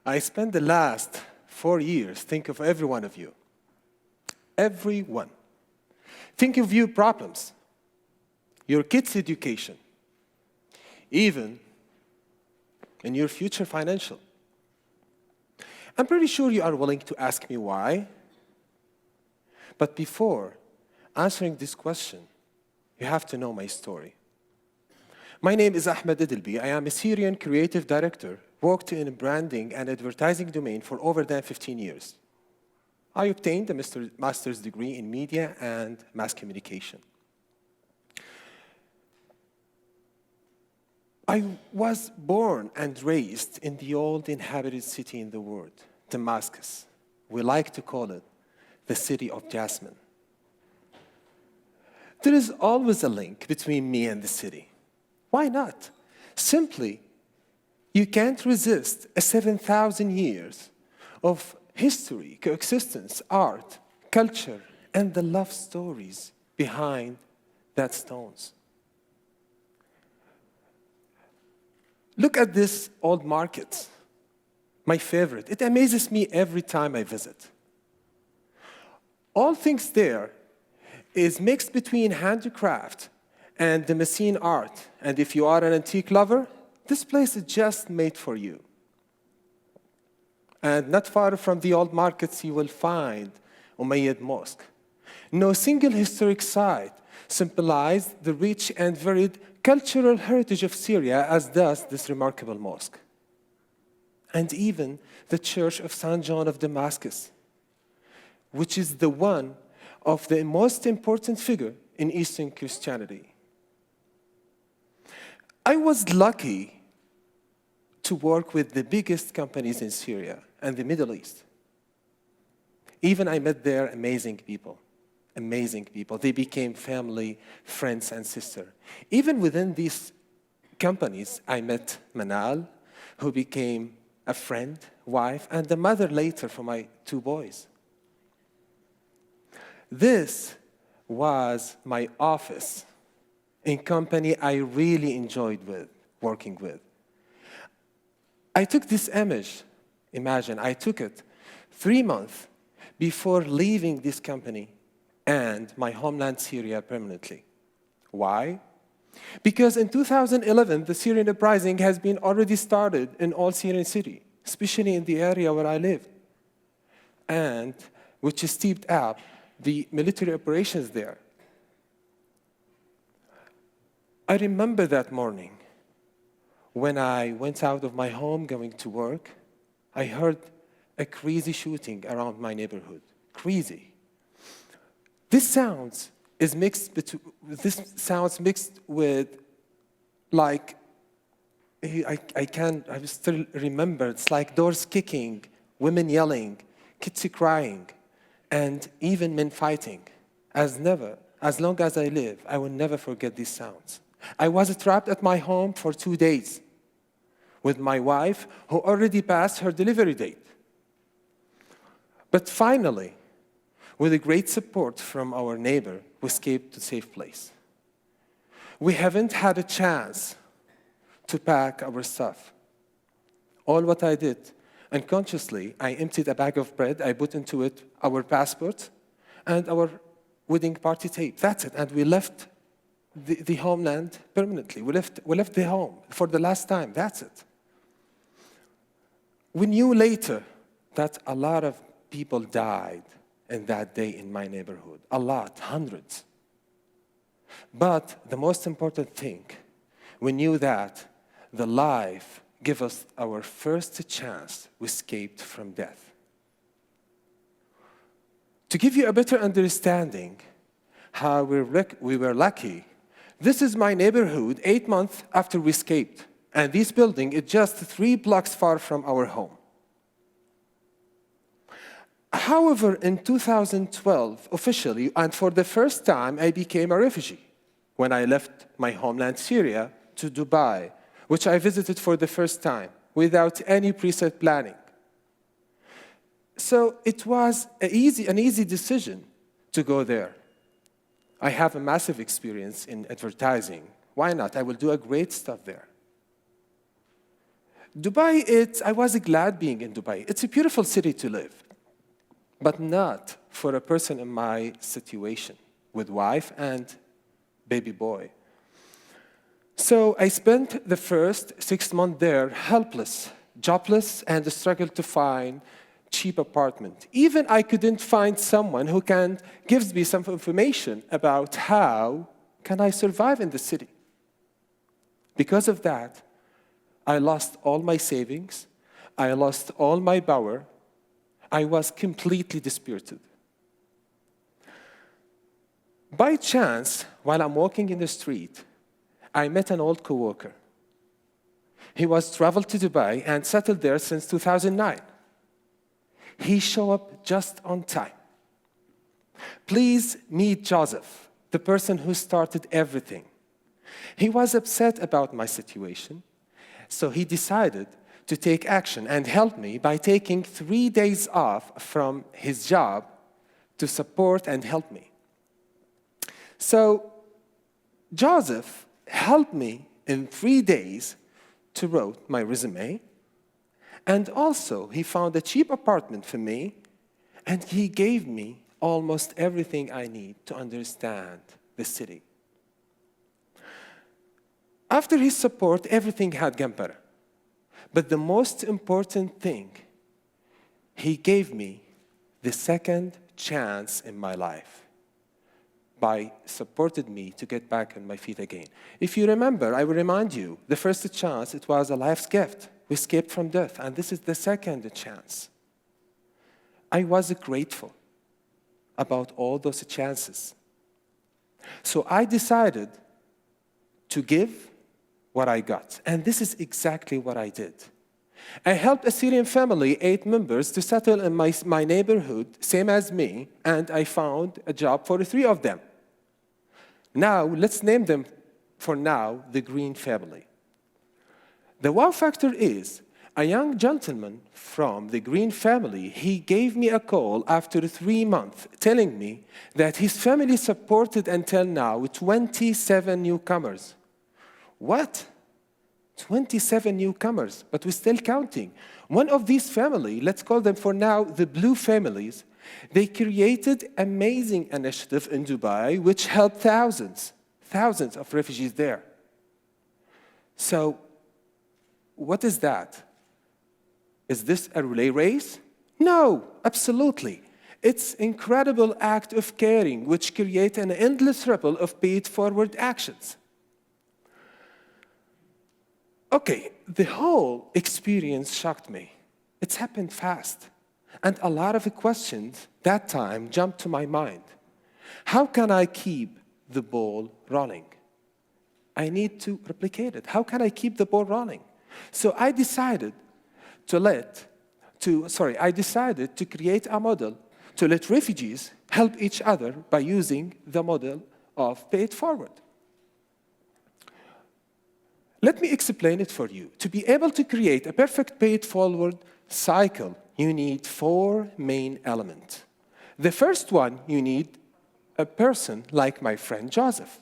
I spent the last 4 years thinking of every one of you. Everyone. Think of your problems, your kids' education, even in your future financial. I'm pretty sure you are willing to ask me why. But before answering this question, you have to know my story. My name is Ahmad Edilbi. I am a Syrian creative director, worked in branding and advertising domain for over than 15 years. I obtained a master's degree in media and mass communication. I was born and raised in the old inhabited city in the world, Damascus. We like to call it the city of jasmine. There is always a link between me and the city. Why not? Simply, you can't resist a 7,000 years of history, coexistence, art, culture, and the love stories behind that stones. Look at this old market, my favorite. It amazes me every time I visit. All things there is mixed between handicraft and the Damascene art. And if you are an antique lover, this place is just made for you. And not far from the old markets, you will find Umayyad Mosque. No single historic site symbolized the rich and varied cultural heritage of Syria as does this remarkable mosque. And even the Church of St. John of Damascus, which is the one of the most important figure in Eastern Christianity. I was lucky to work with the biggest companies in Syria and the Middle East. Even I met there amazing people. Amazing people. They became family, friends, and sisters. Even within these companies, I met Manal, who became a friend, wife, and the mother later for my 2 boys. This was my office in company I really enjoyed working with. I took this image, imagine, I took it 3 months before leaving this company and my homeland Syria permanently. Why? Because in 2011, the Syrian uprising has been already started in all Syrian cities, especially in the area where I live, and which stepped up the military operations there. I remember that morning when I went out of my home going to work, I heard a crazy shooting around my neighborhood. Crazy. This sounds mixed with, like, I still remember, it's like doors kicking, women yelling, kids crying, and even men fighting. As long as I live, I will never forget these sounds. I was trapped at my home for 2 days with my wife, who already passed her delivery date. But finally, with a great support from our neighbor, we escaped to a safe place. We haven't had a chance to pack our stuff. All what I did, unconsciously, I emptied a bag of bread, I put into it our passport and our wedding party tape. That's it, and we left the homeland permanently. We left the home for the last time, that's it. We knew later that a lot of people died in that day in my neighborhood. A lot, hundreds. But the most important thing, we knew that the life gave us our first chance. We escaped from death. To give you a better understanding how we were lucky, this is my neighborhood 8 months after we escaped. And this building is just 3 blocks far from our home. However, in 2012, officially, and for the first time, I became a refugee when I left my homeland Syria to Dubai, which I visited for the first time without any preset planning. So it was an easy decision to go there. I have a massive experience in advertising. Why not? I will do a great stuff there. Dubai, I was glad being in Dubai. It's a beautiful city to live, but not for a person in my situation with wife and baby boy. So I spent the first 6 months there helpless, jobless, and struggled to find cheap apartment. Even I couldn't find someone who gives me some information about how can I survive in the city. Because of that, I lost all my savings. I lost all my power. I was completely dispirited. By chance, while I'm walking in the street, I met an old coworker. He was traveled to Dubai and settled there since 2009. He showed up just on time. Please meet Joseph, the person who started everything. He was upset about my situation, so he decided to take action and help me by taking 3 days off from his job to support and help me. So Joseph helped me in 3 days to write my resume, and also he found a cheap apartment for me, and he gave me almost everything I need to understand the city. After his support, everything had gone better. But the most important thing, he gave me the second chance in my life by supported me to get back on my feet again. If you remember, I will remind you, the first chance, it was a life's gift. We escaped from death, and this is the second chance. I was grateful about all those chances. So I decided to give what I got, and this is exactly what I did. I helped a Syrian family, 8 members, to settle in my neighborhood, same as me, and I found a job for 3 of them. Now, let's name them, for now, the Green family. The wow factor is, a young gentleman from the Green family, he gave me a call after 3 months, telling me that his family supported until now 27 newcomers. What? 27 newcomers, but we're still counting. One of these families, let's call them for now the blue families, they created amazing initiative in Dubai which helped thousands of refugees there. So, what is that? Is this a relay race? No, absolutely. It's an incredible act of caring which creates an endless ripple of paid-forward actions. Okay, the whole experience shocked me. It's happened fast. And a lot of questions that time jumped to my mind. How can I keep the ball rolling? I need to replicate it. How can I keep the ball rolling? So I decided to create a model to let refugees help each other by using the model of pay it forward. Let me explain it for you. To be able to create a perfect pay-it-forward cycle, you need 4 main elements. The first one, you need a person like my friend Joseph.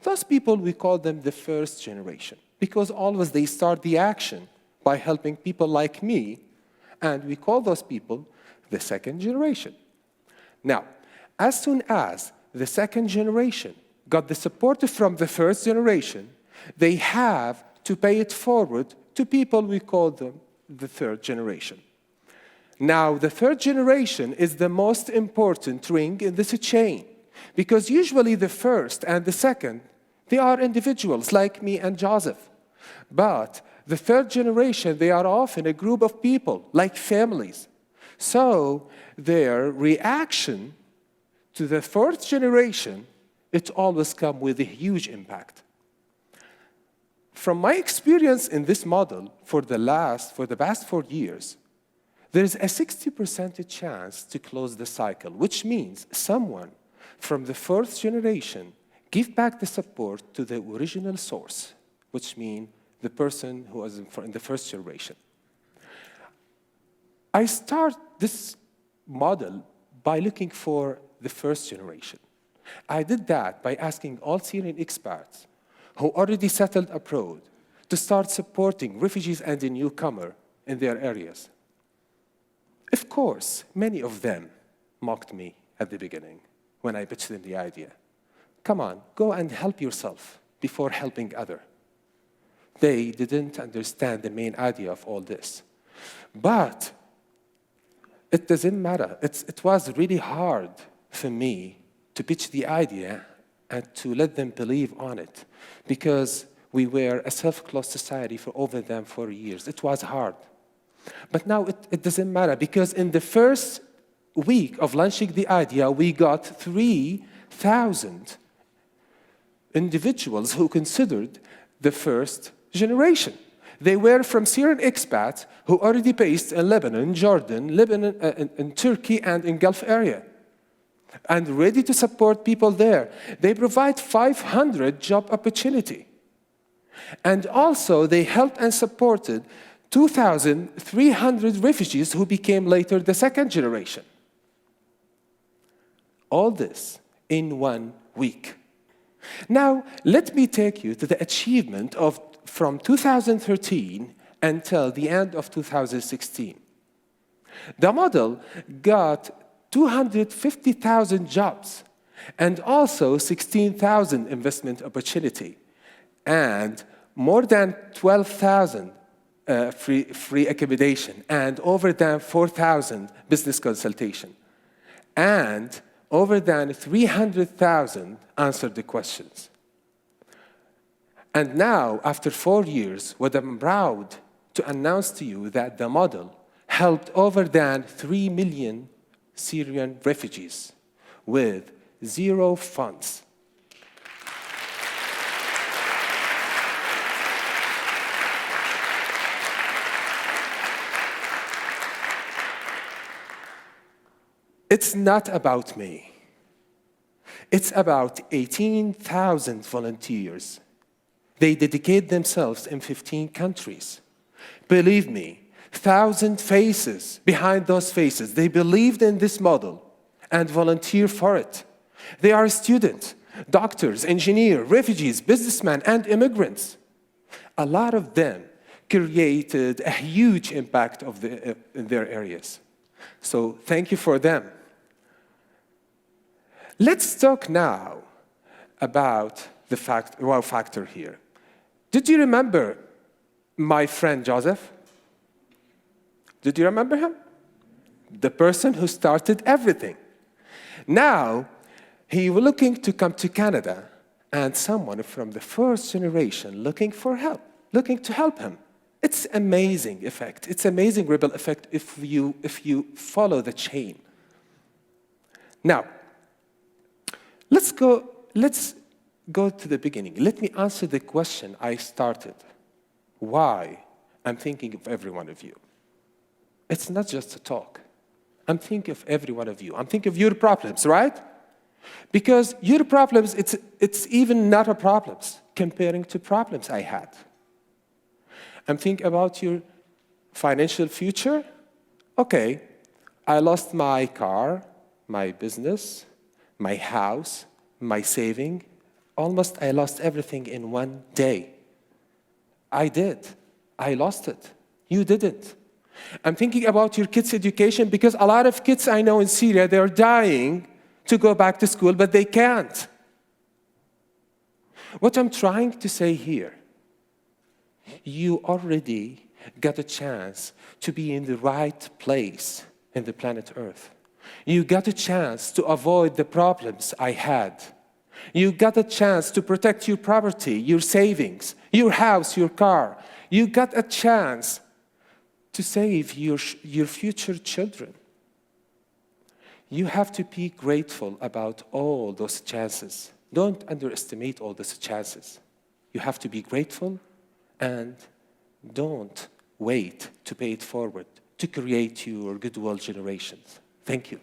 Those people, we call them the first generation, because always they start the action by helping people like me, and we call those people the second generation. Now, as soon as the second generation got the support from the first generation, they have to pay it forward to people, we call them the third generation. Now, the third generation is the most important ring in this chain, because usually the first and the second, they are individuals like me and Joseph. But the third generation, they are often a group of people, like families. So their reaction to the fourth generation, it always comes with a huge impact. From my experience in this model for the past 4 years, there is a 60% chance to close the cycle, which means someone from the fourth generation give back the support to the original source, which means the person who was in the first generation. I start this model by looking for the first generation. I did that by asking all Syrian expats who already settled abroad to start supporting refugees and the newcomer in their areas. Of course, many of them mocked me at the beginning when I pitched them the idea. Come on, go and help yourself before helping others. They didn't understand the main idea of all this. But it doesn't matter. It was really hard for me to pitch the idea and to let them believe on it, because we were a self-closed society for over them for years. It was hard. But now it doesn't matter, because in the first week of launching the idea, we got 3,000 individuals who considered the first generation. They were from Syrian expats who already based in Lebanon, Jordan, in Turkey, and in Gulf area, and ready to support people there. They provide 500 job opportunity. And also, they helped and supported 2,300 refugees who became later the second generation. All this in 1 week. Now, let me take you to the achievement of from 2013 until the end of 2016. The model got 250,000 jobs and also 16,000 investment opportunity and more than 12,000 free accommodation and over than 4,000 business consultation and over than 300,000 answered the questions. And now, after 4 years, what I'm proud to announce to you that the model helped over than 3 million Syrian refugees with 0 funds. It's not about me. It's about 18,000 volunteers. They dedicate themselves in 15 countries. Believe me, 1,000 faces behind those faces. They believed in this model and volunteer for it. They are students, doctors, engineers, refugees, businessmen, and immigrants. A lot of them created a huge impact in their areas. So thank you for them. Let's talk now about the wow factor here. Did you remember my friend Joseph? Did you remember him? The person who started everything. Now, he was looking to come to Canada, and someone from the first generation looking for help, looking to help him. It's amazing effect. It's amazing ripple effect if you follow the chain. Now, let's go to the beginning. Let me answer the question I started. Why I'm thinking of every one of you. It's not just a talk. I'm thinking of every one of you. I'm thinking of your problems, right? Because your problems, it's even not a problems comparing to problems I had. I'm thinking about your financial future. Okay, I lost my car, my business, my house, my saving. Almost I lost everything in 1 day. I did. I lost it. You didn't. I'm thinking about your kids' education because a lot of kids I know in Syria, they're dying to go back to school, but they can't. What I'm trying to say here, you already got a chance to be in the right place in the planet Earth. You got a chance to avoid the problems I had. You got a chance to protect your property, your savings, your house, your car. You got a chance to save your future children. You have to be grateful about all those chances. Don't underestimate all those chances. You have to be grateful and don't wait to pay it forward to create your goodwill generations. Thank you.